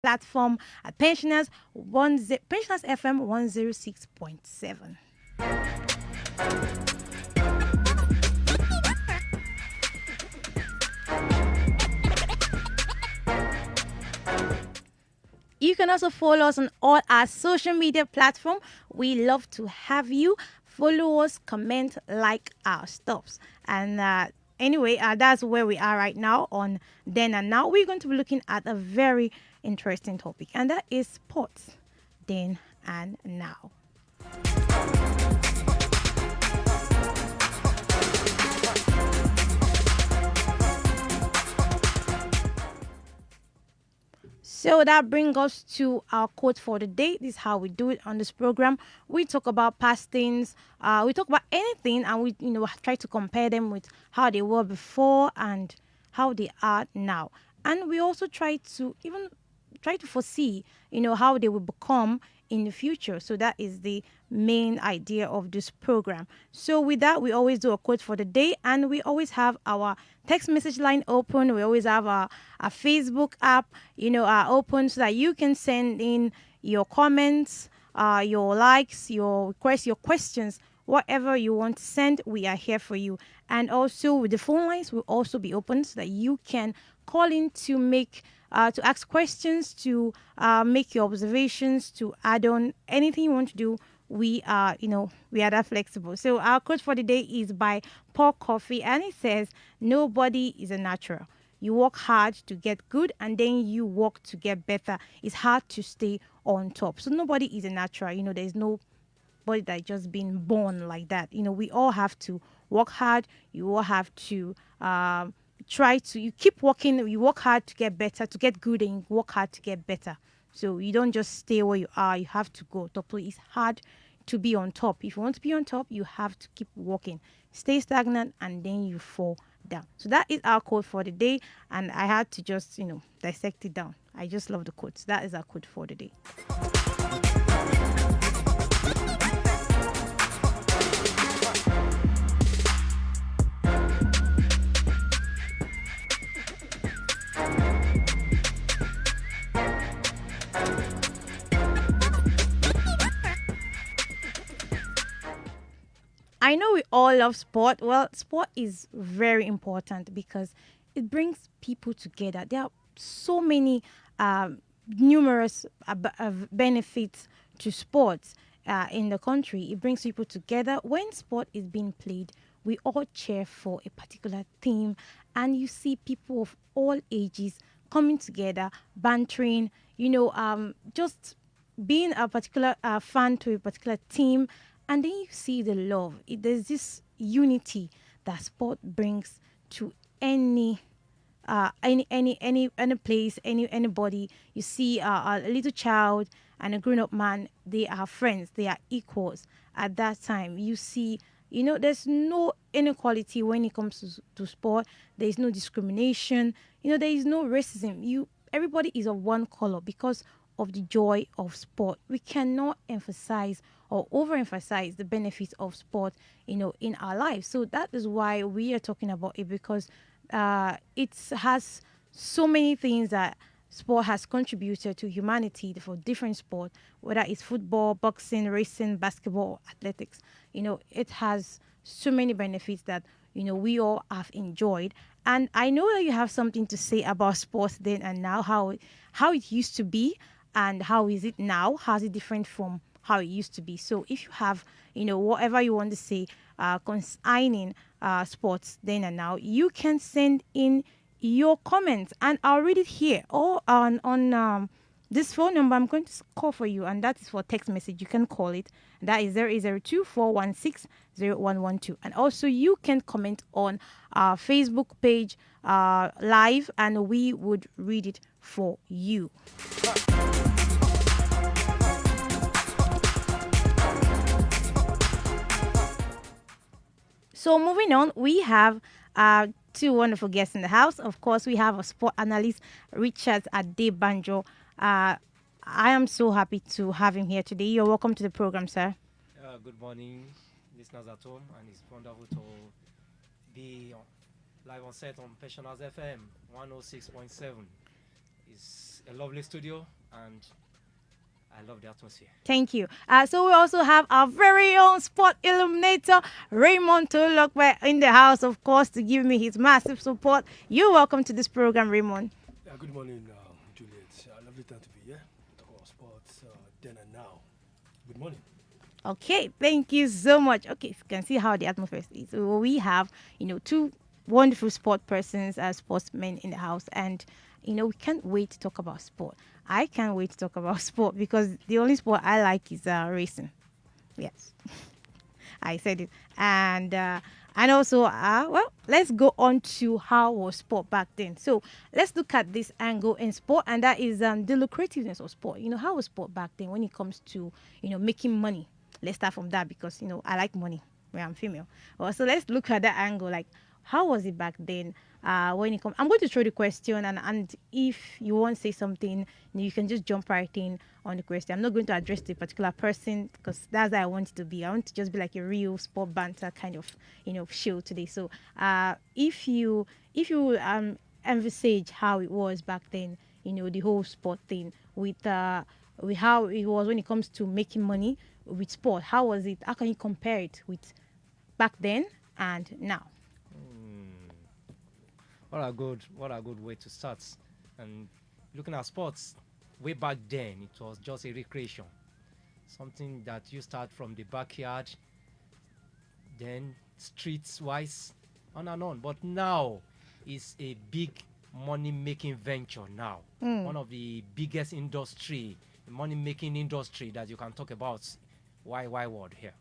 platform at Pensioners FM 106.7. You can also follow us on all our social media platform. We love to have you follow us, comment, like our stuffs. And anyway, that's where we are right now on Then and Now. We're going to be looking at a very interesting topic, and that is sports, then and now. So that brings us to our quote for the day. This is how we do it on this program. We talk about past things. We talk about anything, and we try to compare them with how they were before and how they are now. And we also try to foresee, how they will become in the future. So that is the main idea of this program. So with that, we always do a quote for the day, and we always have our text message line open. We always have our Facebook app, open so that you can send in your comments, your likes, your requests, your questions, whatever you want to send. We are here for you. And also, the phone lines will also be open so that you can call in to ask questions, to make your observations, to add on anything you want to do. We are that flexible. So our quote for the day is by Paul Coffey, and it says, "Nobody is a natural. You work hard to get good, and then you work to get better. It's hard to stay on top." So nobody is a natural. There's nobody that just been born like that. We all have to work hard. You all have to you keep working, you work hard to get better, to get good, and you work hard to get better. So you don't just stay where you are, you have to go top. So it's hard to be on top. If you want to be on top, you have to keep working. Stay stagnant and then you fall down. So that is our quote for the day, and I had to just dissect it down. I just love the quotes. That is our quote for the day. I know we all love sport. Well, sport is very important because it brings people together. There are so many numerous benefits to sports in the country. It brings people together. When sport is being played, we all cheer for a particular team, and you see people of all ages coming together, bantering, just being a particular fan to a particular team, and then you see the love. There's this unity that sport brings to any place, anybody. You see a little child and a grown-up man, they are friends, they are equals. At that time, you see, there's no inequality when it comes to sport. There is no discrimination. There is no racism. Everybody is of one color because of the joy of sport. We cannot emphasize or overemphasize the benefits of sport, in our lives. So that is why we are talking about it, because it has so many things that sport has contributed to humanity for different sports, whether it's football, boxing, racing, basketball, athletics. It has so many benefits that we all have enjoyed. And I know that you have something to say about sports then and now, how it used to be and how is it now. How is it different from how it used to be? So if you have whatever you want to say concerning sports then and now, you can send in your comments and I'll read it here, or on this phone number I'm going to call for you, and that is for text message. You can call it. That is 08024160112. And also you can comment on our Facebook page live, and we would read it for you. So moving on, we have two wonderful guests in the house. Of course, we have a sport analyst, Richard Adebanjo. I am so happy to have him here today. You're welcome to the program, sir. Good morning, listeners at home, and it's wonderful to be live on set on Pensioners FM 106.7. It's a lovely studio, and I love the atmosphere. Thank you. So we also have our very own sport illuminator, Raymond Tolokwe, in the house, of course, to give me his massive support. You're welcome to this program, Raymond. Yeah, good morning, Juliet. Lovely time to be here. Talk about sports then and now. Good morning. Okay, thank you so much. Okay, you can see how the atmosphere is. So we have, two wonderful sport persons as sportsmen in the house, and we can't wait to talk about sport. I can't wait to talk about sport because the only sport I like is racing. Yes, I said it, and also, well, let's go on to how was sport back then. So let's look at this angle in sport, and that is the lucrativeness of sport. How was sport back then when it comes to making money. Let's start from that because I like money when I'm female. Well, so let's look at that angle. Like, how was it back then? When it comes, I'm going to throw the question, and if you want to say something, you can just jump right in on the question. I'm not going to address the particular person because that's how I want it to be. I want to just be like a real sport banter kind of show today. So, if you envisage how it was back then, the whole sport thing with how it was when it comes to making money with sport. How was it? How can you compare it with back then and now? Hmm. What a good way to start. And looking at sports, way back then, it was just a recreation, something that you start from the backyard, then streets wise, on and on. But now, it's a big money making venture now. Mm. One of the biggest industry, money making industry that you can talk about. Why world here?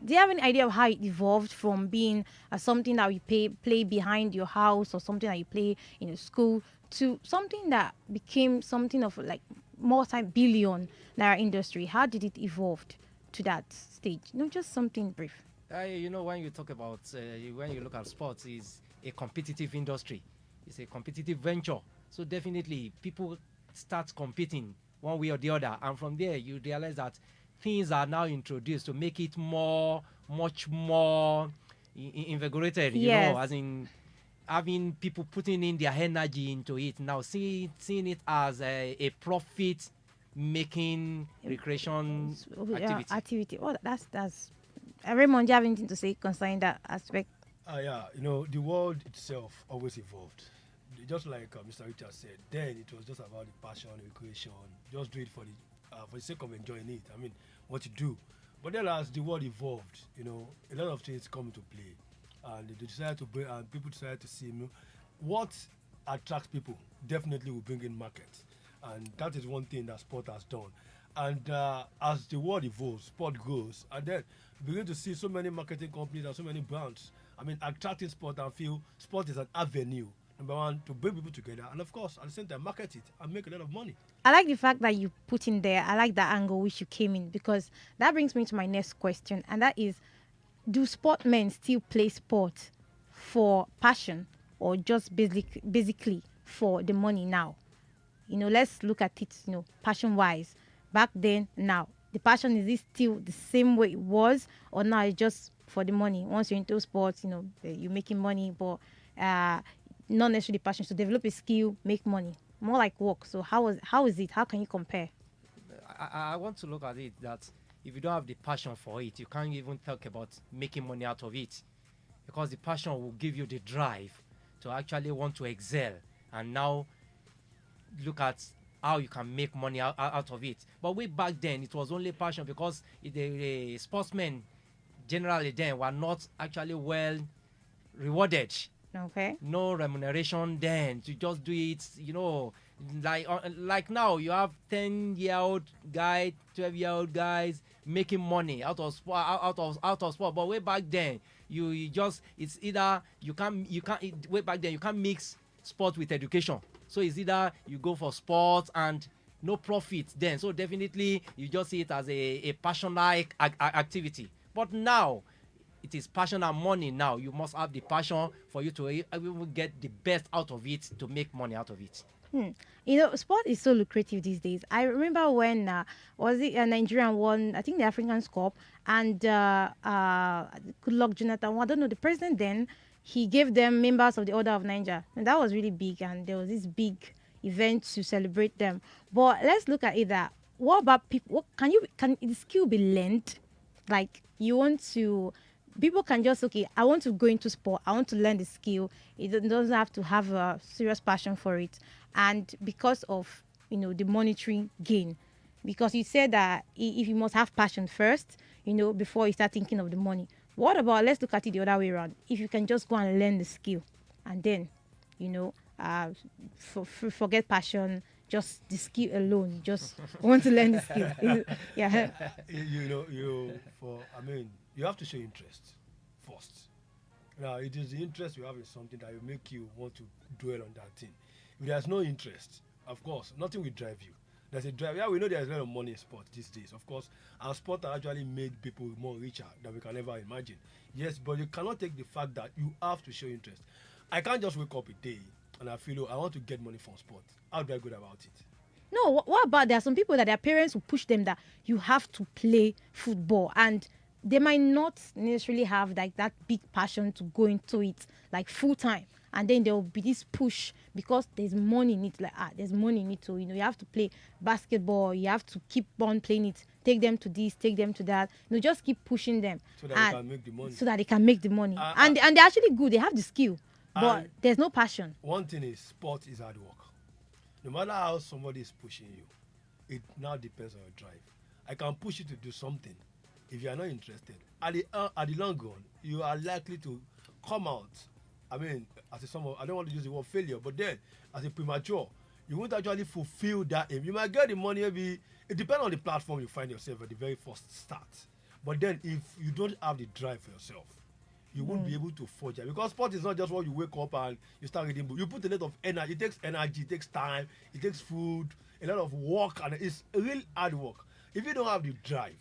Do you have any idea of how it evolved from being something that you play behind your house or something that you play in a school to something that became something of like multi-billion naira industry? How did it evolve to that stage? Just something brief. When you talk about when you look at sports, is a competitive industry. It's a competitive venture. So definitely, people start competing one way or the other, and from there you realize that things are now introduced to make it much more invigorated. Yes. As in having people putting in their energy into it now, seeing it as a profit making recreation activity. Activity. Oh, that's. Raymond, do you have anything to say concerning that aspect? Yeah, the world itself always evolved. Just like Mr. Richard said, then it was just about the passion, recreation. Just do it for the sake of enjoying it. I mean, what you do. But then as the world evolved, a lot of things come into play, and they decided to bring, and people decided to see, what attracts people. Definitely will bring in market, and that is one thing that sport has done. And as the world evolves, sport grows, and then you begin to see so many marketing companies and so many brands. I mean, attracting sport and feel sport is an avenue. Number one, to bring people together, and of course, at the same time, market it and make a lot of money. I like the fact that you put in there. I like that angle which you came in because that brings me to my next question, and that is: do sportmen still play sport for passion or just basically for the money now? Let's look at it, passion wise. Back then, now, the passion is it still the same way it was, or now it's just for the money? Once you're into sports, you're making money, but not necessarily passion. So develop a skill, make money, more like work. So how is it? How can you compare? I want to look at it that if you don't have the passion for it, you can't even talk about making money out of it, because the passion will give you the drive to actually want to excel and now look at how you can make money out of it. But way back then, it was only passion because the sportsmen generally then were not actually well rewarded. Okay. No remuneration then to just do it, like now you have 10-year-old guy, 12-year-old guys making money out of sport, out of sport. But way back then, you just, it's either way back then you can't mix sport with education. So it's either you go for sports and no profit then. So definitely you just see it as a passionate activity. But now it is passion and money. Now you must have the passion for you to get the best out of it, to make money out of it. Sport is so lucrative these days. I remember when was it a Nigerian won, I think the African Cup, and good luck Jonathan. I don't know the president then. He gave them members of the Order of Niger, and that was really big. And there was this big, events to celebrate them. But let's look at it that what about people? What, can the skill be learned? Like you want to, people can just okay. I want to go into sport. I want to learn the skill. Doesn't have to have a serious passion for it, and because of the monetary gain, because you said that if you must have passion first, before you start thinking of the money. What about let's look at it the other way around? If you can just go and learn the skill, and then, you know, uh, forget passion, just the skill alone. You just want to learn the skill. Yeah. You have to show interest first. Now, it is the interest you have in something that will make you want to dwell on that thing. If there's no interest, of course, nothing will drive you. There's a drive. Yeah, we know there's a lot of money in sport these days, of course. And sport has actually made people more richer than we can ever imagine. Yes, but you cannot take the fact that you have to show interest. I can't just wake up a day and I feel, oh, I want to get money from sport. How do I go about it? No, what about there are some people that their parents will push them that you have to play football, and they might not necessarily have like that big passion to go into it like full time, and then there will be this push because there's money in it. Like there's money in it, so you have to play basketball, you have to keep on playing it, take them to this, take them to that, just keep pushing them so that they can make the money. So that they can make the money, and they're actually good. They have the skill, but there's no passion. One thing is, sport is hard work. No matter how somebody is pushing you, it now depends on your drive. I can push you to do something. If you are not interested, at the long run, you are likely to come out. I mean, as a someone, I don't want to use the word failure, but then as a premature, you won't actually fulfill that aim. You might get the money, maybe it depends on the platform you find yourself at the very first start. But then if you don't have the drive for yourself, you won't be able to forge it, because sport is not just what you wake up and you start reading books. You put a lot of energy. It takes energy, it takes time, it takes food, a lot of work, and it's real hard work. If you don't have the drive,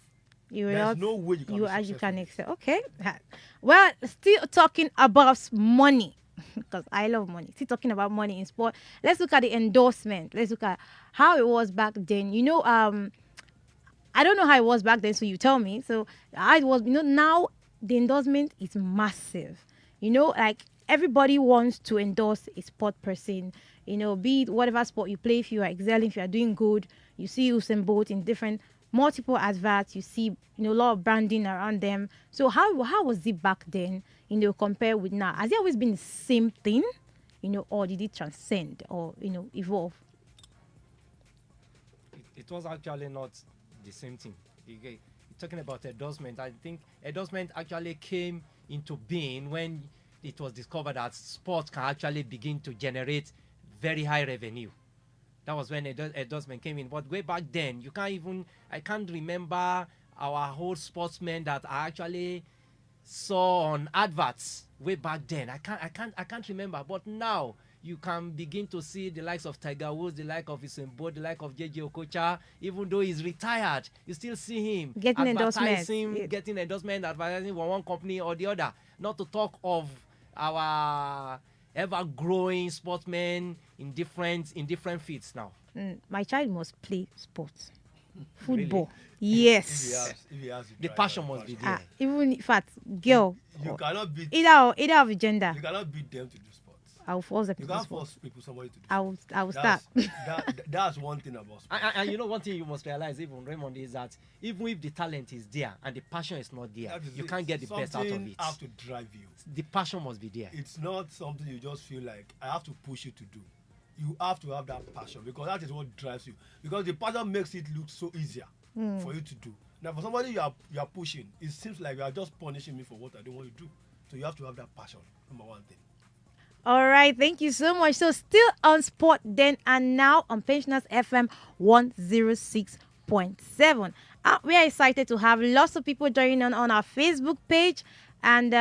there's no way you can be successful. You can excel. Okay. Well, still talking about money because I love money. Still talking about money in sport. Let's look at the endorsement. Let's look at how it was back then. I don't know how it was back then, so you tell me. So I was, now the endorsement is massive. Like everybody wants to endorse a sport person. Be it whatever sport you play. If you are excelling, if you are doing good, you see Usain Bolt in different multiple adverts. You see, a lot of branding around them. So how was it back then? Compared with now, has it always been the same thing? Or did it transcend or evolve? It was actually not the same thing. Talking about endorsement, I think endorsement actually came into being when it was discovered that sports can actually begin to generate very high revenue. That was when endorsement came in. But way back then, I can't remember our whole sportsmen that I actually saw on adverts way back then. I can't remember. But now you can begin to see the likes of Tiger Woods, the like of Usain Bolt, the like of JJ Okocha. Even though he's retired, you still see him getting endorsement, getting endorsement, advertising for one company or the other. Not to talk of our ever-growing sportsmen in different fields now. My child must play sports, football. Really? Yes. If he has the passion must be there. Even in fact, girl. You cannot beat either of the gender. You cannot beat them to do sports. I will force them You to do can't sports. force somebody to do I will start. That's one thing about sports. And one thing you must realize, even Raymond, is that even if the talent is there and the passion is not there, you can't get the best out of Something it. have to drive you. The passion must be there. It's not something you just feel like I have to push you to do. You have to have that passion, because that is what drives you. Because the passion makes it look so easier for you to do. Now, for somebody you are pushing, it seems like you are just punishing me for what I don't want to do. So you have to have that passion. Number one thing. All right, thank you so much. So still on Sport Then and Now on Pensioners FM 106.7. We are excited to have lots of people joining on our Facebook page, and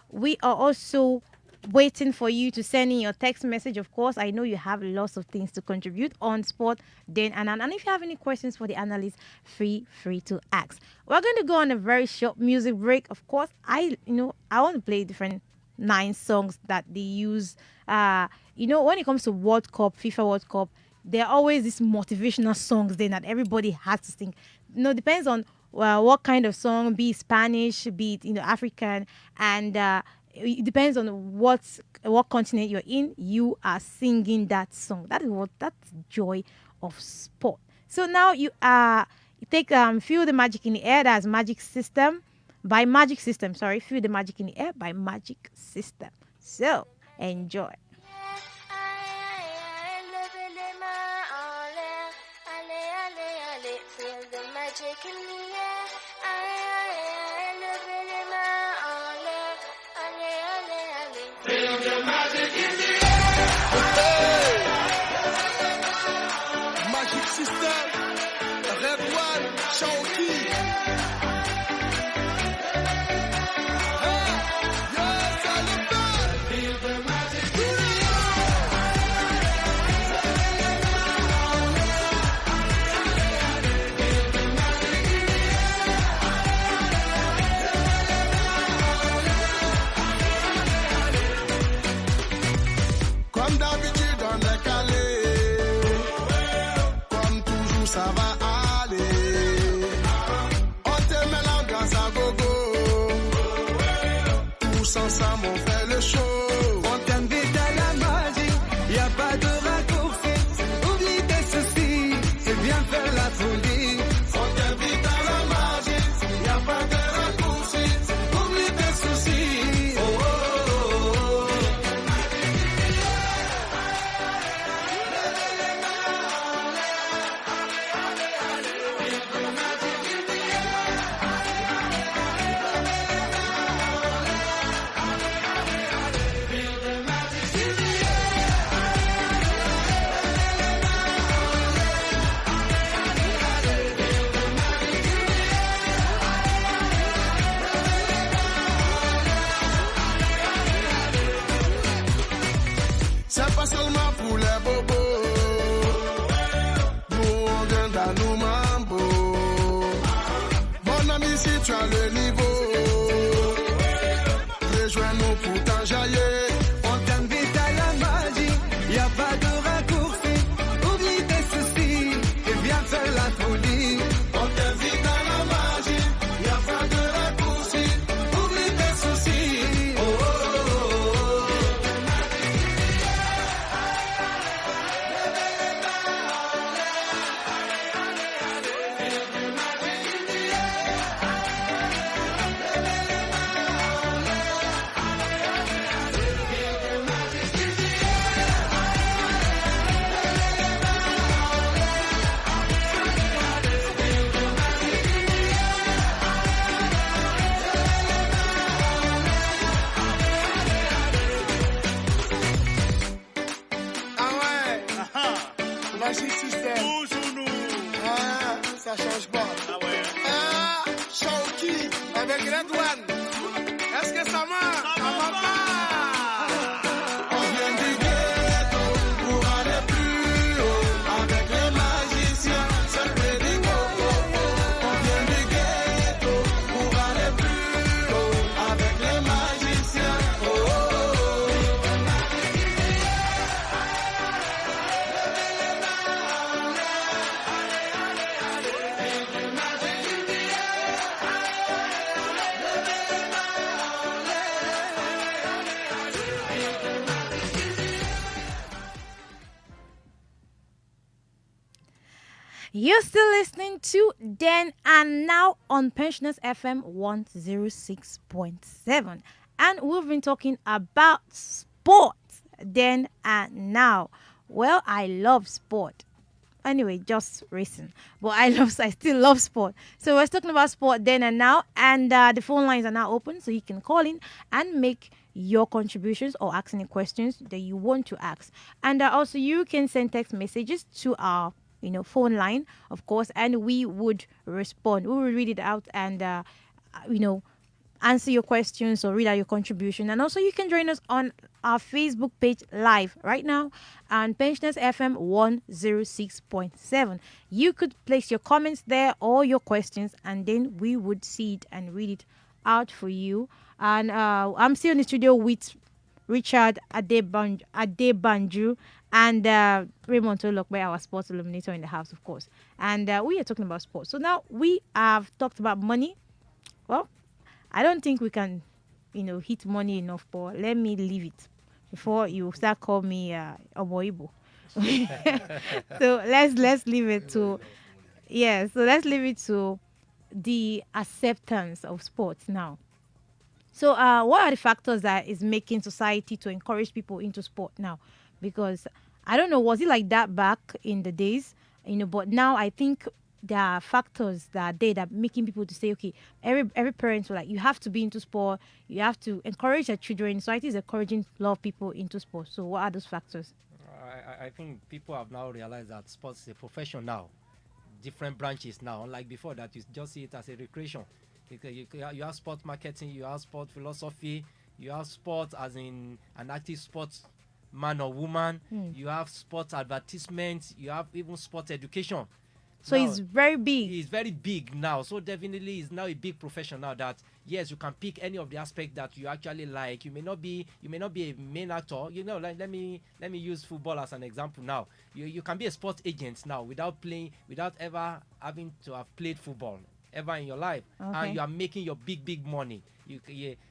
we are also waiting for you to send in your text message. Of course, I know you have lots of things to contribute on Sport Then and Now. And if you have any questions for the analysts, feel free to ask. We're going to go on a very short music break. Of course, I want to play different 9 songs that they use. When it comes to World Cup, FIFA World Cup, there are always these motivational songs then that everybody has to sing. Depends on what kind of song, be it Spanish, be it African, and it depends on what continent you're in. You are singing that song. That is what that's joy of sport. So now you take feel the magic in the air. That's magic system by magic system. Sorry, feel the magic in the air by magic system. So enjoy. Levez les mains en l'air. Allez, allez, allez, feel the magic in the air. Aïe, aïe, aïe, levez les mains en l'air. Allez, allez, allez. Magic System, Red One, Shaoki. Comme d'habitude, on est calé. Comme toujours, ça va aller. On te met l'ambiance à gogo. Tous ensemble, on fait le show. On t'invite à la magie, y a pas de raccourci. Oublie tes soucis, c'est bien faire la folie. On t'invite à la magie. Y a pas de raccourci. Oublie tes soucis. Oh, oh, oh, oh. C'est pas seulement pour les bobos. Nous, on vient dans nos mambo. Mon ami, si tu as le niveau, rejoins-nous pour t'enjailler. On t'invite à la magie, y a pas de raccourci. Oublie tes soucis, c'est bien faire la folie. On t'invite à la magie. Y a pas de raccourci. Oublie tes soucis. Oh, oh, oh, oh. Ah ouais. Magic System. Toujours nous. Ah, ça change pas. Ah ouais. Ah, Shaoki avec Red One. Est-ce que ça marche? Ça va pas. On vient du ghetto pour aller plus haut. Avec les magiciens, c'est le pédigo. On vient du ghetto pour aller plus haut. Avec les magiciens. Oh, oh, oh. You're still listening to Then and Now on Pensioners FM 106.7. And we've been talking about sport then and now. Well, I love sport. Anyway, just racing. But I still love sport. So we're talking about sport then and now. And the phone lines are now open. So you can call in and make your contributions or ask any questions that you want to ask. And also you can send text messages to our phone line, of course, and we would respond. We will read it out and, answer your questions or read out your contribution. And also, you can join us on our Facebook page live right now on Pensioners FM 106.7. You could place your comments there or your questions, and then we would see it and read it out for you. And I'm still in the studio with Richard Adebanju and Raymond Tolokbe, our sports illuminator in the house, of course. And we are talking about sports. So now we have talked about money. Well, I don't think we can hit money enough, but let me leave it before you start calling me Omoibo. So let's leave it to yeah. So let's leave it to the acceptance of sports now. So, what are the factors that is making society to encourage people into sport now? Because I don't know, was it like that back in the days? But now I think there are factors that are there that making people to say, okay, every parent will like you have to be into sport, you have to encourage your children. Society is encouraging a lot of people into sport. So, what are those factors? I think people have now realized that sports is a profession now, different branches now. Unlike before, that you just see it as a recreation. You have sport marketing, you have sport philosophy, you have sport as in an active sports man or woman, you have sports advertisements, you have even sports education. So Now, it's very big. it's very big now, so definitely it's now a big profession now that yes, you can pick any of the aspects that you actually like. You may not be a main actor, like let me use football as an example. Now you can be a sports agent now without ever having to have played football ever in your life, Okay. and you are making your big money.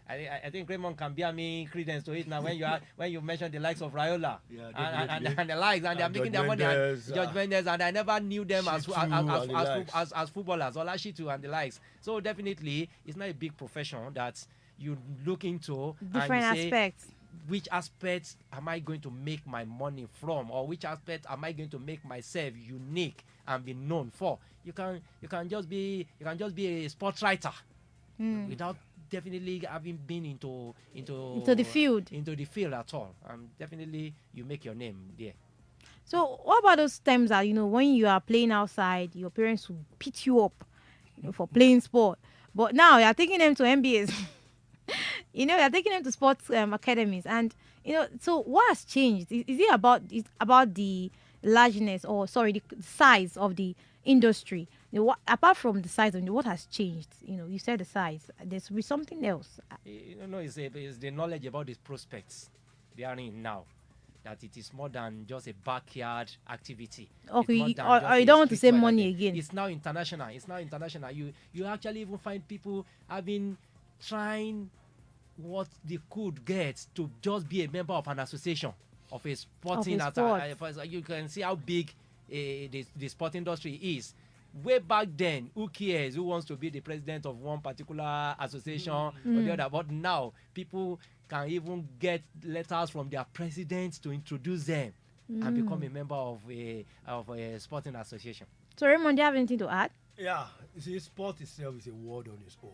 I think Raymond can bear me credence to it now when you mention the likes of Raiola, Yeah, and definitely. the likes, and they are And making George their money, and Mendes, George Mendes, and I never knew them as Shitu and the likes. footballers, Olashitu and the likes. So definitely it's not a big profession that you look into Different and you say, aspects. which aspects am I going to make my money from, or which aspect am I going to make myself unique and be known for? You can just be a sports writer without definitely having been Into the field. into the field at all. Definitely you make your name there. So, what about those times that when you are playing outside, your parents will beat you up, for playing sport, but now you're taking them to MBAs. You're taking them to sports academies, and So, what has changed? Is it about the largeness, or sorry, the size of the industry? Apart from the size of what has changed? You said the size. There's be something else. No, it's the knowledge about these prospects they are in now. That it is more than just a backyard activity. Okay, It's more than or just you a don't want to say street weather money thing. again. It's now international. You actually even find people having trying what they could get to just be a member of an association of a sporting. You can see how big the sport industry is. Way back then, who cares who wants to be the president of one particular association or the other? But now people can even get letters from their presidents to introduce them and become a member of a sporting association. So, Raymond, do you have anything to add? Yeah, you see, sport itself is a word on its own.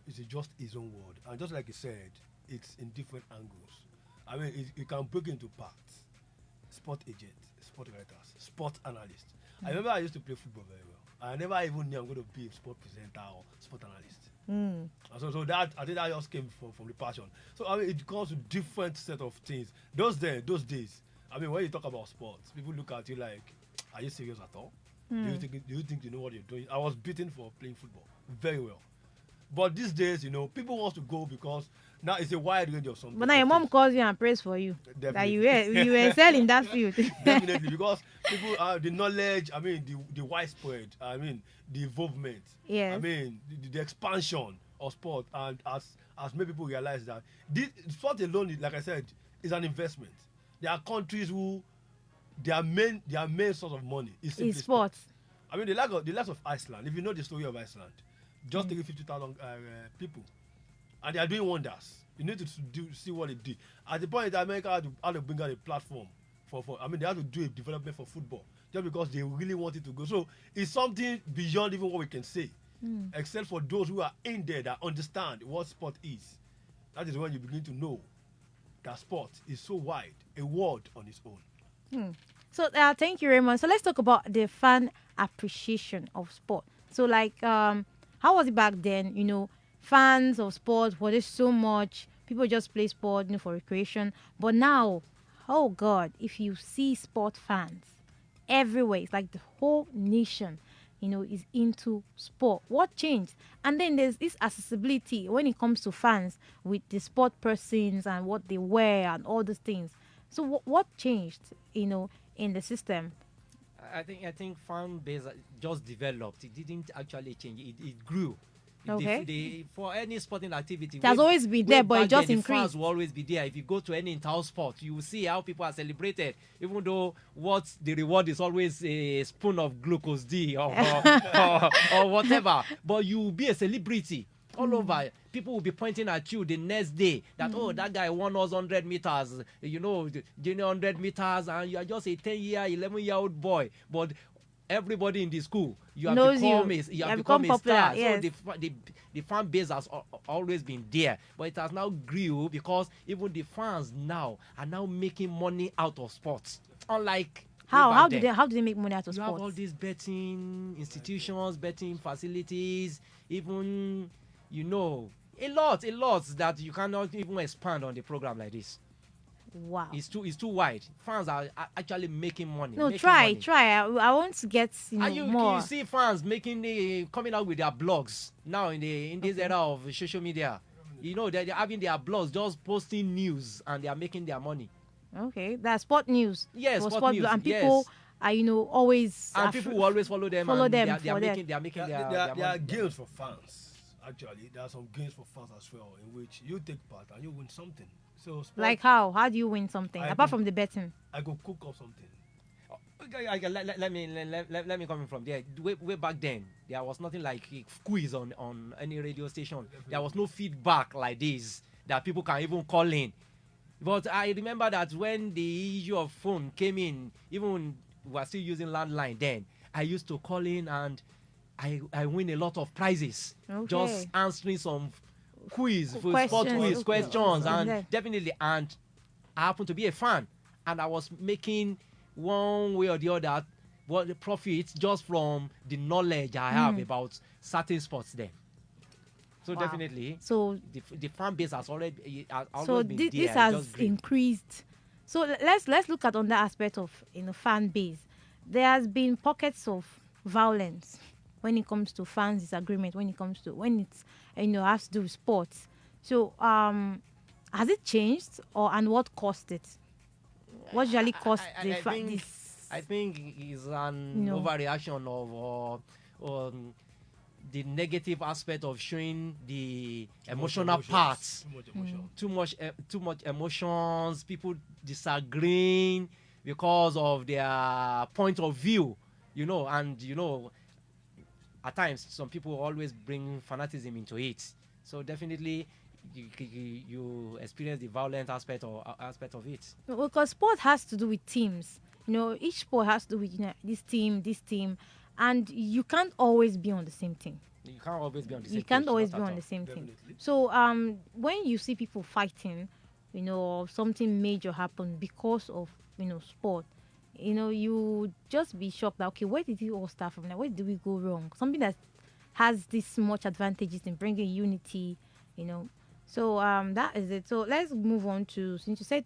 It's just its own word, and just like you said, it's in different angles. I mean, you can break into parts: sport agent, sport writers, sport analyst. I remember I used to play football very well. I never even knew I'm going to be a sport presenter or sport analyst. And so that I think that just came from the passion. So I mean, it comes to different set of things. Those days. I mean, when you talk about sports, people look at you like, "Are you serious at all? Do you think you know what you're doing?" I was beaten for playing football very well, but these days, people want to go because now it's a wide range of something. But now your mom calls you and prays for you that Definitely. you excel in that field. Definitely, because people have the knowledge. I mean, the widespread. I mean, the involvement. Yes. I mean, the expansion of sport, and as many people realize that this sport alone, like I said, is an investment. There are countries who their main source of money is simply It's sports. I mean, the likes of Iceland. If you know the story of Iceland, just take 50,000 people, and they are doing wonders. You need to see what they did. At the point that America had to bring out a platform for I mean, they had to do a development for football just because they really wanted to go. So it's something beyond even what we can say, except for those who are in there that understand what sport is. That is when you begin to know that sport is so wide, a world on its own. So, thank you, Raymond. So let's talk about the fan appreciation of sport. So, like, how was it back then? Fans of sport, was it so much? People just play sport, for recreation. But now, oh God, if you see sport fans everywhere, it's like the whole nation, is into sport. What changed? And then there's this accessibility when it comes to fans with the sport persons and what they wear and all those things. So, what changed, in the system? I think fan base just developed. It didn't actually change. It grew. Okay. For any sporting activity, It has always been there, but it back just then, the fans increased. will always be there. If you go to any inter sport, you will see how people are celebrated, even though what the reward is always a spoon of glucose D or whatever. But you will be a celebrity all over. People will be pointing at you the next day that, oh, that guy won us 100 meters, the junior 100 meters, and you are just a 10-year, 11-year-old boy. But everybody in the school, you have Knows become you. you You have have become become a star. popular, So the fan base has always been there, but it has now grew because even the fans now are now making money out of sports. Unlike How way how back do then. they make money out of You have all sports? these betting institutions, betting facilities, even a lot that you cannot even expand on the program like this. Wow. It's too wide. Fans are actually making money. No, making try, money. try. I want to get And you more. see fans coming out with their blogs now in this era of social media. They're having their blogs, just posting news, and they are making their money. Okay, that's sport news. Yes, For sport news, and people yes. are always And people will always follow them. follow and them they are for making that. their There are money. games for fans. Actually, there are some games for fans as well, in which you take part and you win something. So sport, Like how? How do you win something I apart go- from the betting? I could cook up something. Okay, let me come in from there. Way back then, there was nothing like a quiz on any radio station. There was no feedback like this that people can even call in. But I remember that when the issue of phone came in, even when we were still using landline then, I used to call in and I win a lot of prizes. Okay. Just answering some quiz, for sport Questions, quiz, okay. questions, and Okay. definitely, and I happened to be a fan, and I was making one way or the other what the profits just from the knowledge I have about certain sports then. So Wow. definitely, So the fan base has already always so been this, there. this It's has just great. increased. So let's look at on that aspect of fan base. There has been pockets of violence when it comes to fans disagreement, when it's has to do with sports. So has it changed and what caused it? What usually caused I think it's an No. overreaction of the negative aspect of showing the emotional Emotions. parts. Too much emotion. Too much emotions, people disagreeing because of their point of view, and at times some people always bring fanaticism into it. So definitely you experience the violent aspect of it. because sport has to do with teams. Each sport has to do with this team, and you can't always be on the same team. You can't always be on the same You can't page, always not be at on all. the same team. Definitely. So when you see people fighting, or something major happen because of sport, you just be shocked that, okay, where did it all start from? Now, where did we go wrong? Something that has this much advantages in bringing unity, So that is it. So let's move on to, since you said,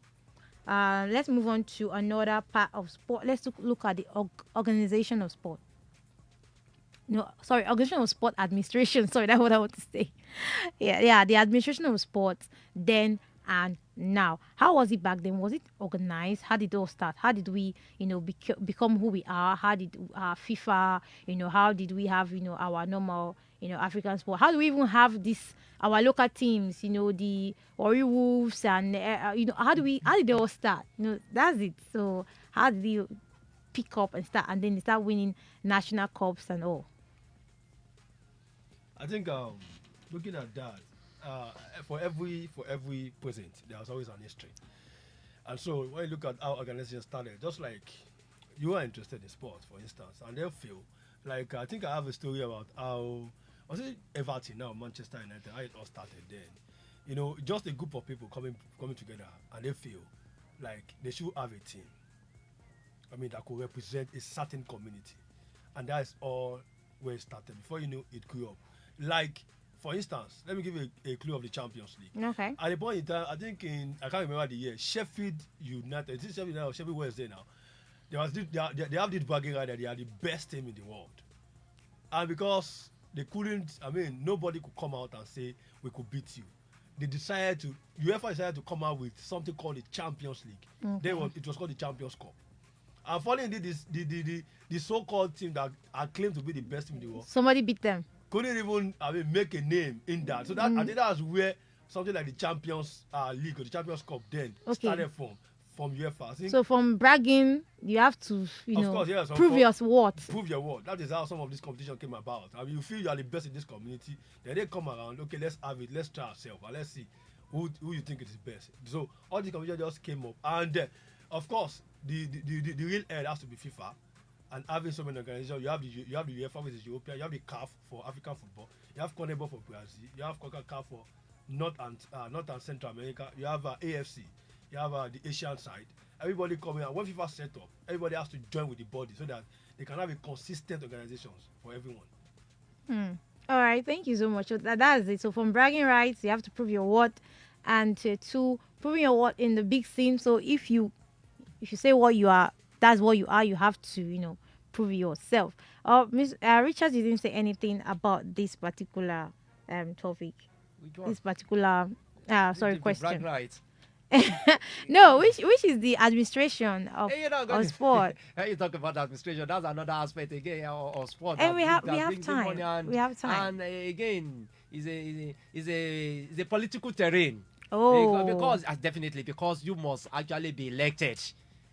let's move on to another part of sport. Let's look at the organization of sport. No, sorry, organization of sport administration. Sorry, that's what I want to say. Yeah, the administration of sports then and now. How was it back then? Was it organized? How did it all start? How did we, become who we are? How did FIFA, how did we have, our normal, African sport? How do we even have this, our local teams, the Ori Wolves and, how did they all start? That's it. So how did you pick up and start, and then they start winning national cups and all? I think looking at that, for every president, there's always an history. And so when you look at how organizations started, just like you are interested in sports, for instance, and they feel like, I think I have a story about how, was it Everton now, Manchester United, how it all started then. Just a group of people coming together, and they feel like they should have a team. That could represent a certain community. And that's all where it started. Before you know, it grew up. Like, for instance, let me give you a clue of the Champions League. Okay. At the point in time, I think I can't remember the year, Sheffield United, is it Sheffield United or Sheffield Wednesday now? They have this bragging right that they are the best team in the world. And because they couldn't, nobody could come out and say, we could beat you. UEFA decided to come out with something called the Champions League. Okay. It was called the Champions Cup. And finally, the so-called team that are claimed to be the best team in the world, Somebody beat them. couldn't even, I mean, make a name in that. So that I think that's where something like the Champions League or the Champions Cup then Okay. started from UEFA. I think, So from bragging, you have to, of course, yes, prove your worth. prove your worth. That is how some of this competition came about. I mean, you feel you are the best in this community, then they come around. Okay, let's have it. Let's try ourselves. And let's see who you think is the best. So all the competition just came up, and of course, the real head has to be FIFA. And having so many organizations, you have the UEFA, which is European, you have the CAF for African football, you have CONMEBOL for Brazil, you have CONCACAF for North and Central America, you have AFC, you have the Asian side. Everybody coming out. When FIFA set up, everybody has to join with the body so that they can have a consistent organizations for everyone. All right, thank you so much. So that's it. So from bragging rights, you have to prove your worth, and to proving your worth in the big scene. So if you say what you are, that's what you are. You have to prove yourself. Miss Richard, you didn't say anything about this particular topic. Which one? This particular sorry The brag question. rights. No, which is the administration of Hey, you know, of sport. Hey, you talk about administration. That's another aspect again of sport. And we have brings in time. money and, We have time. And again, is a political terrain. Oh. Because definitely because you must actually be elected.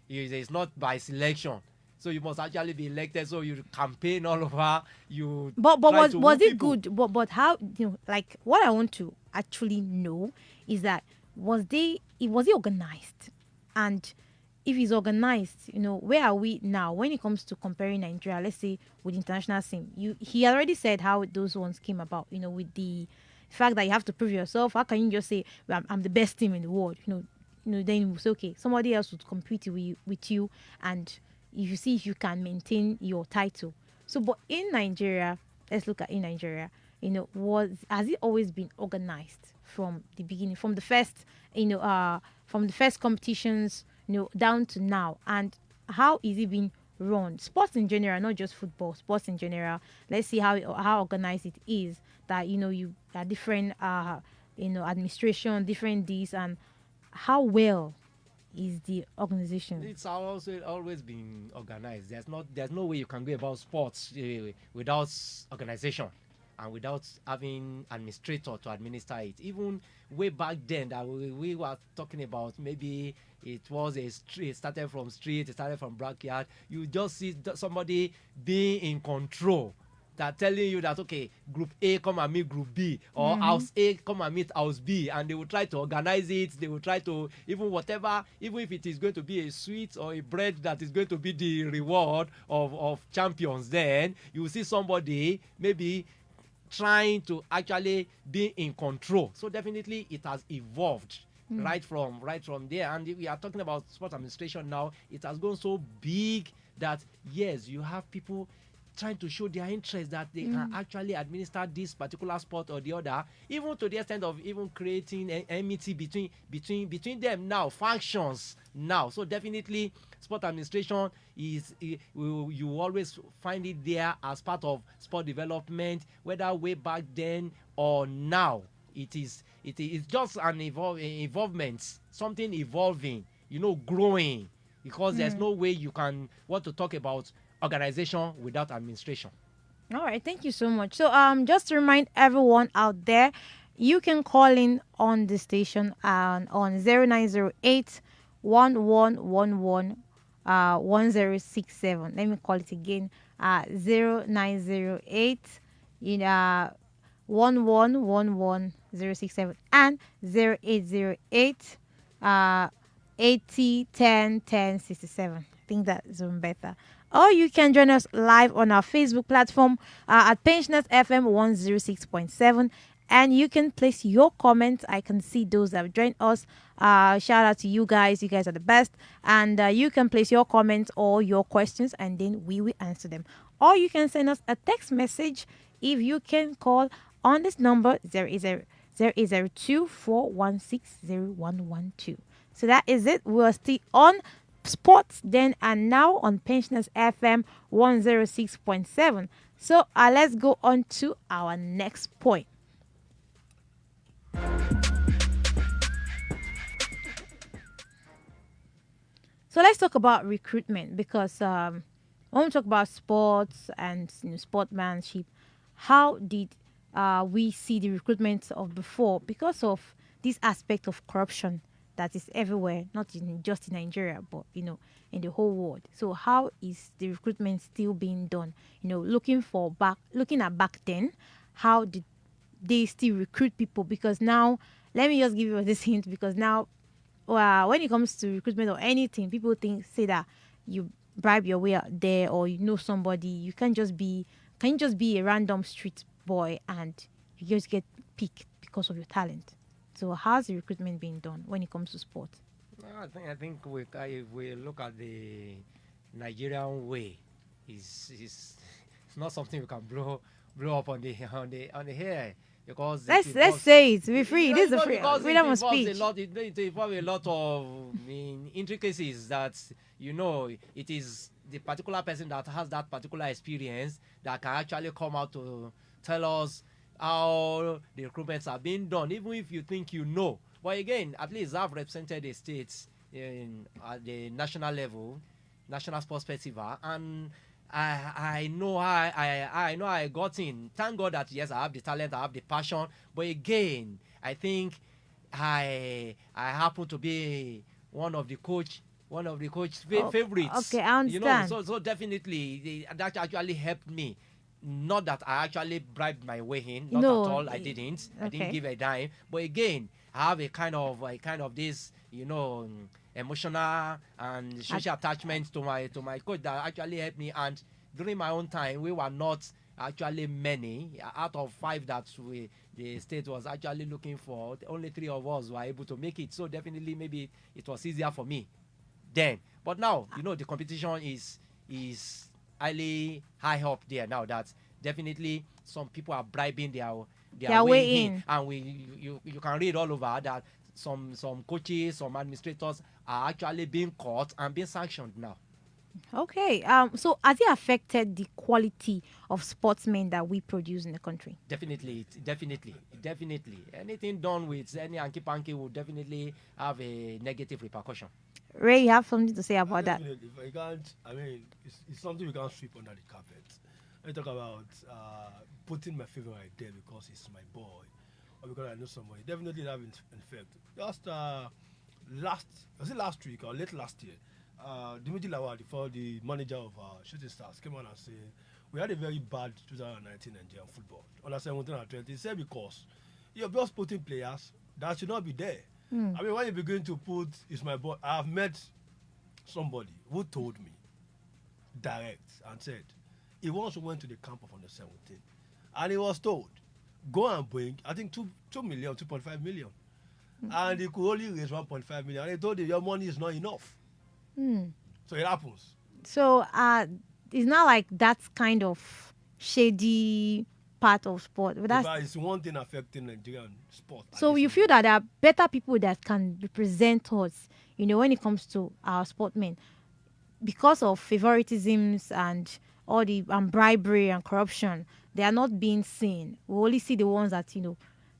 It's not by selection. So you must actually be elected. So you campaign all over. You But try was to was woo it people. good? But how like what I want to actually know is that was it organized, and if it's organized, where are we now when it comes to comparing Nigeria, let's say, with international scene? He already said how those ones came about. With the fact that you have to prove yourself. How can you just say, well, I'm the best team in the world? Then it's okay. Somebody else would compete with you, and if you see if you can maintain your title. So, but in Nigeria, let's look at in Nigeria. Has it always been organized from the beginning, from the first, from the first competitions, down to now, and how is it being run? Sports in general, not just football. Sports in general. Let's see how organized it is. That you are different, administration, different this, and how well is the organization? It's also always been organized. There's no way you can go about sports without organization and without having administrator to administer it. Even way back then that we were talking about, maybe it was a street, it started from street, it started from backyard. You just see somebody being in control, that telling you that okay, group A come and meet group B, or house A come and meet house B, and they will try to organize it. They will try to even if it is going to be a sweet or a bread that is going to be the reward of champions. Then you will see somebody maybe trying to actually be in control. So definitely it has evolved right from there. And if we are talking about sports administration now, it has gone so big that yes, you have people trying to show their interest that they can actually administer this particular sport or the other, even to the extent of even creating an enmity between them now, factions now. So definitely sport administration you always find it there as part of sport development, whether way back then or now. It is just an involvement, something evolving, growing, because there's no way you can want to talk about organization without administration. All right, thank you so much. So just to remind everyone out there, you can call in on the station on 0908 1111 1067. Let me call it again. 0908 1111067 and 0808 80 10 10 67. I think that's even better. Or you can join us live on our Facebook platform at Pensioners FM 106.7. And you can place your comments. I can see those that have joined us. Shout out to you guys. You guys are the best. And you can place your comments or your questions, and then we will answer them. Or you can send us a text message if you can call on this number 08024160112. So that is it. We're still on sports then and now on Pensioners FM 106.7. So let's go on to our next point. So let's talk about recruitment, because when we talk about sports and sportsmanship, how did we see the recruitment of before because of this aspect of corruption that is everywhere, not just in Nigeria, but in the whole world. So how is the recruitment still being done? Looking at back then, how did they still recruit people? Because now, let me just give you this hint. Because now, when it comes to recruitment or anything, people say that you bribe your way out there, or somebody. You can't just be a random street boy and you just get picked because of your talent. So how's the recruitment being done when it comes to sport? I think if we look at the Nigerian way, is it's not something we can blow up on the hair, because Let's say it. Be free. This is a free because freedom it of involves speech. it involves a lot of intricacies that it is the particular person that has that particular experience that can actually come out to tell us how the recruitments are being done, even if you think you know. But again, at least I've represented the states at the national level, national sports festival, and I know I know I got in. Thank God that yes, I have the talent, I have the passion. But again, I think I happen to be one of the coach favorites. Okay, I understand. So definitely that actually helped me. Not that I actually bribed my way in, not No, at all. I didn't okay. give a dime. But again, I have a kind of this, emotional and social attachment to my coach that actually helped me. And during my own time, we were not actually many. Out of 5 that the state was actually looking for, only 3 of us were able to make it. So definitely, maybe it was easier for me then. But now, the competition is highly high up there now. That definitely some people are bribing their Their way way in, in. and you can read all over that some coaches, some administrators are actually being caught and being sanctioned now. Okay. So has it affected the quality of sportsmen that we produce in the country? Definitely. Anything done with any hanky panky will definitely have a negative repercussion. Ray, you have something to say about that? Definitely. If I can't, I mean, it's something we can't sweep under the carpet. When you talk about putting my favorite there because it's my boy, or because I know somebody, definitely that in fact. Just was it last week or late last year? Dimitri Lawal, the manager of Shooting Stars, came on and said we had a very bad 2019 Nigerian football under 17 and 20. He said because you're just putting players that should not be there. I mean, when you begin to put, it's my boy. I've met somebody who told me direct and said he once went to the camp of under 17 and he was told go and bring, I think 2 million, 2.5 million, and he could only raise 1.5 million, and he told him your money is not enough. So it happens. So it's not like that's kind of shady part of sport. But that's But it's one thing affecting Nigerian sport. at so this you feel moment. that there are better people that can represent us, when it comes to our sportmen, because of favoritisms and all the bribery and corruption, they are not being seen. We only see the ones that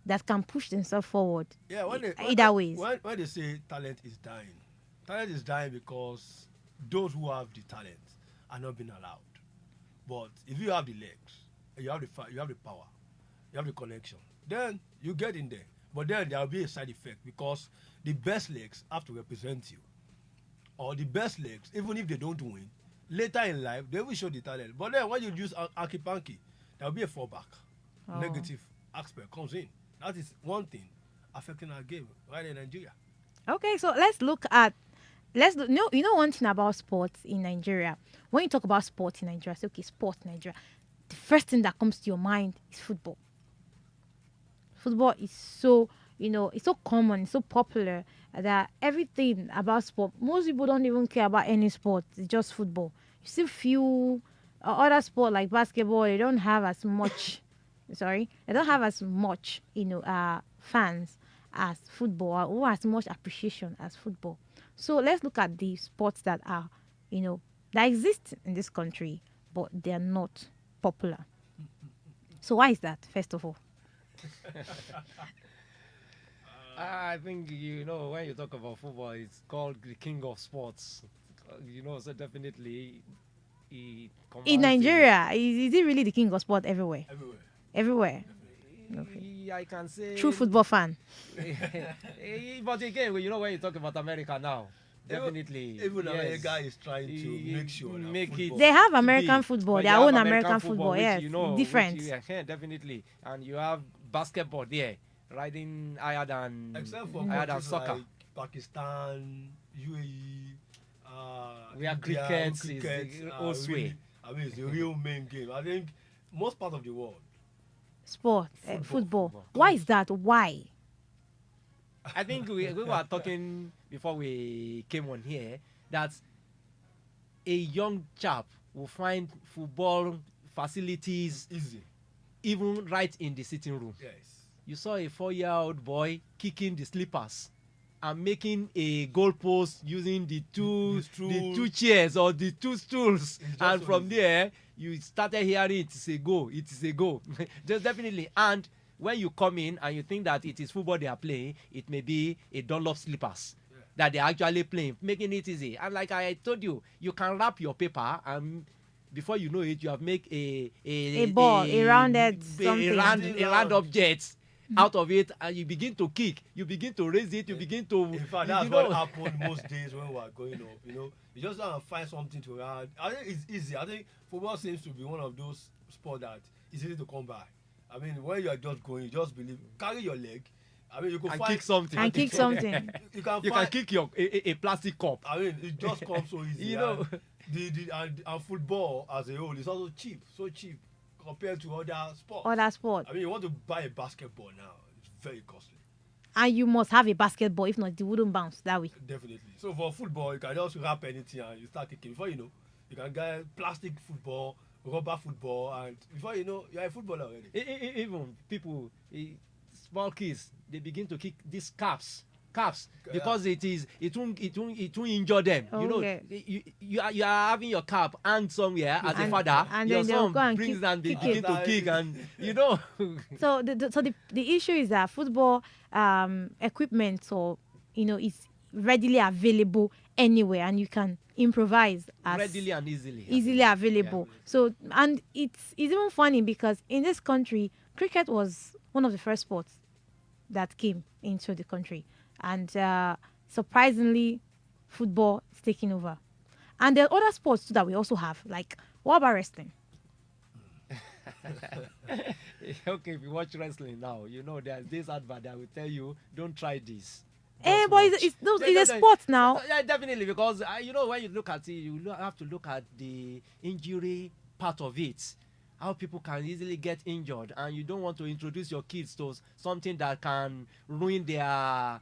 that can push themselves forward. Yeah, Either ways. when they say talent is dying because those who have the talent are not being allowed. But if you have the legs, and you have you have the power, you have the connection, then you get in there. But then there will be a side effect because the best legs have to represent you, or the best legs, even if they don't win, later in life they will show the talent. But then when you use Aki Panky, there will be a fallback. Oh. Negative aspect comes in. That is one thing affecting our game right in Nigeria. Okay, so one thing about sports in Nigeria. When you talk about sports in Nigeria, say okay, sports in Nigeria, the first thing that comes to your mind is football. Football is so it's so common, it's so popular that everything about sport, most people don't even care about any sport. It's just football. You see few other sport like basketball, they don't have as much. Sorry, they don't have as much fans as football, or as much appreciation as football. So let's look at the sports that are that exist in this country, but they are not popular. So why is that? First of all, I think when you talk about football, it's called the king of sports. So definitely he in commands Nigeria, is it really the king of sport everywhere? Everywhere. everywhere. I can say True football fan. but again, you know, when you talk about America now, definitely Even yes. America is trying to make sure that Make it football- They have to American be, football, but their they have own American football. which, Yes, you know, different. which definitely, and you have basketball there, riding higher than except for higher than countries soccer. like Pakistan, UAE, Where India, cricket is cricket the are whole sway. really, I mean, it's the real main game. I think most part of the world. Sport, football. Why is that? Why? I think we were talking before we came on here that a young chap will find football facilities Easy. even right in the sitting room. Yes. You saw a 4-year-old boy kicking the slippers and making a goalpost using the two chairs or the two stools, just and so from easy. there you started hearing it is a goal, it is a goal. Just definitely. And when you come in and you think that it is football they are playing, it may be a Dunlop slippers that they're actually playing, making it easy. And like I told you, you can wrap your paper and before you know it, you have made A ball, a rounded something. a round object out of it, and you begin to kick, you begin to raise it, you begin to. In fact, you that's know, what happened most days when we were going up. You know, you just want to find something to add. I think it's easy. I think football seems to be one of those sports that is easy to come by. I mean, when you are just going, you just believe, carry your leg. I mean, you can and find kick something. And kick something. You can You find, can kick a plastic cup. I mean, it just comes so easy. You know. And football as a whole is also cheap, so cheap compared to other sports. Other sport. I mean, you want to buy a basketball now, it's very costly. And you must have a basketball, if not, it wouldn't bounce that way. Definitely. So for football, you can just wrap anything and you start kicking. Before you know, you can get plastic football, rubber football, and before you know, you're a footballer already. Even people, small kids, they begin to kick these caps because it won't injure them. You know, Okay. you are having your cap hanged somewhere as a And- father. and your then they'll son go and brings kick- and they kick begin it. to kick, and you know. So the issue is that football equipment, or is readily available anywhere, and you can improvise as Readily and easily. easily available. So, and it's even funny because in this country, cricket was one of the first sports that came into the country, and surprisingly, football is taking over. And there are other sports too that we also have. Like, what about wrestling? Okay, if you watch wrestling now, you know there's this advert that will tell you don't try this. Eh, Just but watch. it's a sport now. Yeah, definitely, because you know when you look at it, have to look at the injury part of it. How people can easily get injured, and you don't want to introduce your kids to something that can ruin their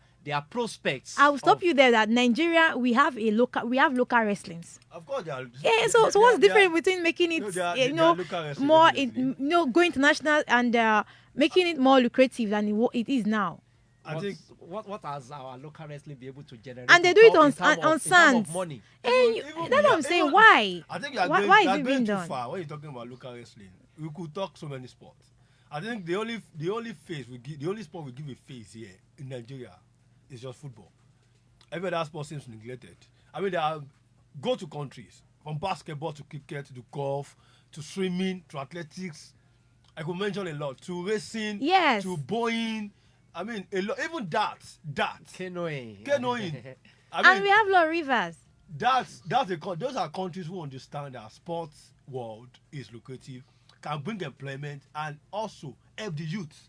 prospects. I will stop of- you there. That Nigeria, we have local wrestlings. Of course, they are. Yeah, so what's the difference between making it, No, they are local wrestling, more, definitely. go international and making it more lucrative than it is now? I think what has our local wrestling be able to generate? And they in do it term- on in term of- on in term sands. of money. even- That's what I'm saying. even- Why? I think you are Why- going, why you is are it going being too done? far when you're talking about local wrestling. We could talk so many sports. I think the only sport we give a face here in Nigeria is just football. Every other sport seems neglected. I mean, there are go-to countries from basketball to cricket to golf to swimming to athletics. I could mention a lot to racing, Yes. to bowling. I mean, a lot. Even darts. Canoeing. Canoeing. I And mean, we have law rivers. those are countries who understand that sports world is lucrative, can bring employment, and also help the youth.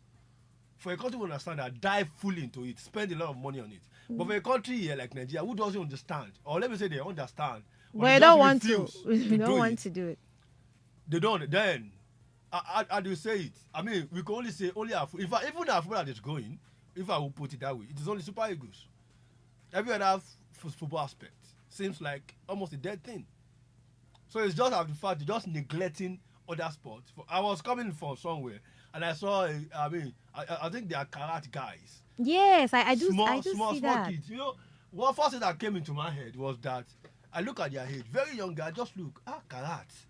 For a country who understand that, dive fully into it, spend a lot of money on it. But for a country here like Nigeria who doesn't understand, or let me say they understand, But they you just don't want to. refuse You don't do want it, to do it. they don't. Then, how do you say it? I mean, we can only say only our. In fact, even our football that is going, if I will put it that way, it is only Super Eagles. Every other football aspect seems like almost a dead thing. So it's just the fact you're just neglecting other sports. I was coming from somewhere and I saw. I think they are karate guys. Yes, I do. Small, I do small, see small that. kids. You know, one first thing that came into my head was that I look at their age, very young guy. Just look, karate.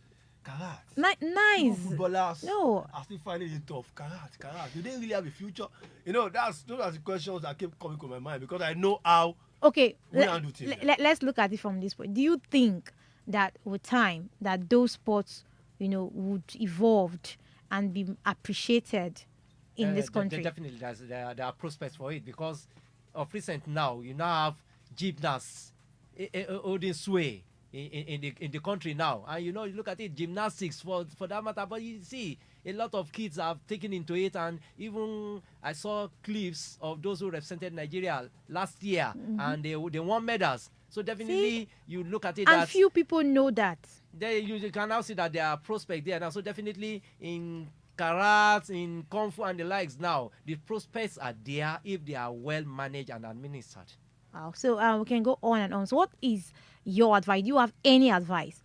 Nice. Footballers No. are still finding it tough. Karate. Do they really have a future? You know, those are the questions that kept coming to my mind because I know how. Okay, We handle things like let's look at it from this point. Do you think that with time that those sports, would evolve and be appreciated in this country? Definitely, there are prospects for it because of recent now, you now have gymnasts holding sway in the country now. And you know, you look at it, gymnastics for that matter, but you see, a lot of kids have taken into it, and even I saw clips of those who represented Nigeria last year, and they won medals. So definitely, you look at it And as few people know that. there you can now see that there are prospects there now. So definitely in karate, in kung fu and the likes now, the prospects are there if they are well managed and administered. Wow. So we can go on and on. So what is your advice? Do you have any advice,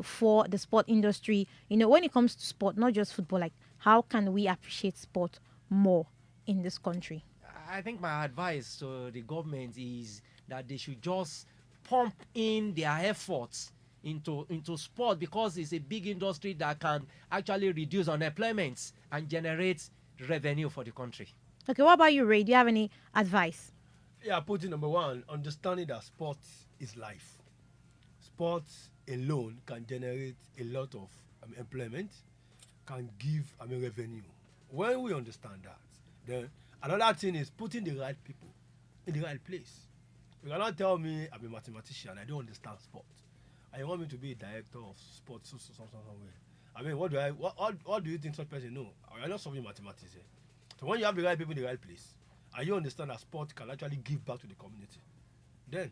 for the sport industry? When it comes to sport, not just football, like how can we appreciate sport more in this country? I think my advice to the government is that they should just pump in their efforts into sport because it's a big industry that can actually reduce unemployment and generate revenue for the country. Okay, what about you, Ray? Do you have any advice? Yeah, putting number one, understanding that sports is life. Sports alone can generate a lot of employment, can give revenue. When we understand that, then another thing is putting the right people in the right place. You cannot tell me I'm a mathematician, I don't understand sports. And you want me to be a director of sports somewhere. What do you think such person know? I'm not solving mathematics here. So when you have the right people in the right place, and you understand that sport can actually give back to the community, then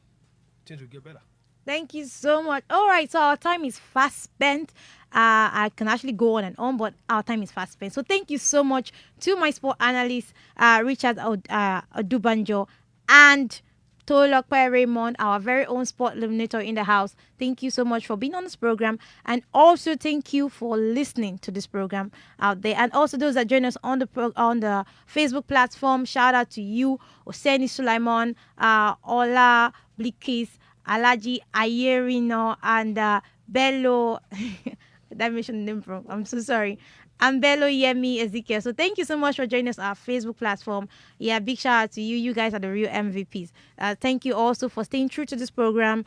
things will get better. Thank you so much. All right, so our time is fast spent. I can actually go on and on, but our time is fast spent. So thank you so much to my sport analyst, Richard Odubanjo, and Tolokpe Raymond, our very own sport illuminator in the house. Thank you so much for being on this program. And also thank you for listening to this program out there. And also those that join us on the Facebook platform. Shout out to you, Oseni Sulaiman, Ola Blikis, Alaji Ayerino, and Bello. That mentioned the name wrong. I'm so sorry. I'm Bello Yemi Ezekiel. So thank you so much for joining us on our Facebook platform. Yeah, big shout out to you. You guys are the real MVPs. Thank you also for staying true to this program,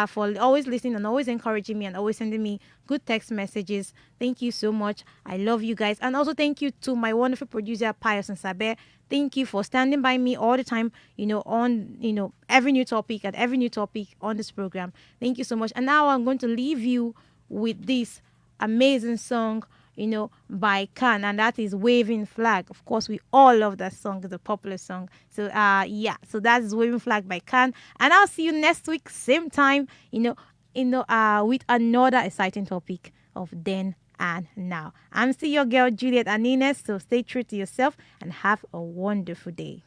for always listening and always encouraging me and always sending me good text messages. Thank you so much. I love you guys. And also thank you to my wonderful producer, Pius and Saber. Thank you for standing by me all the time, on, every new topic on this program. Thank you so much. And now I'm going to leave you with this amazing song, by Khan, and that is Waving Flag. Of course, we all love that song. It's a popular song. So, so that's Waving Flag by Khan. And I'll see you next week, same time, with another exciting topic of then and now. I'm still your girl, Juliet Anines. So stay true to yourself and have a wonderful day.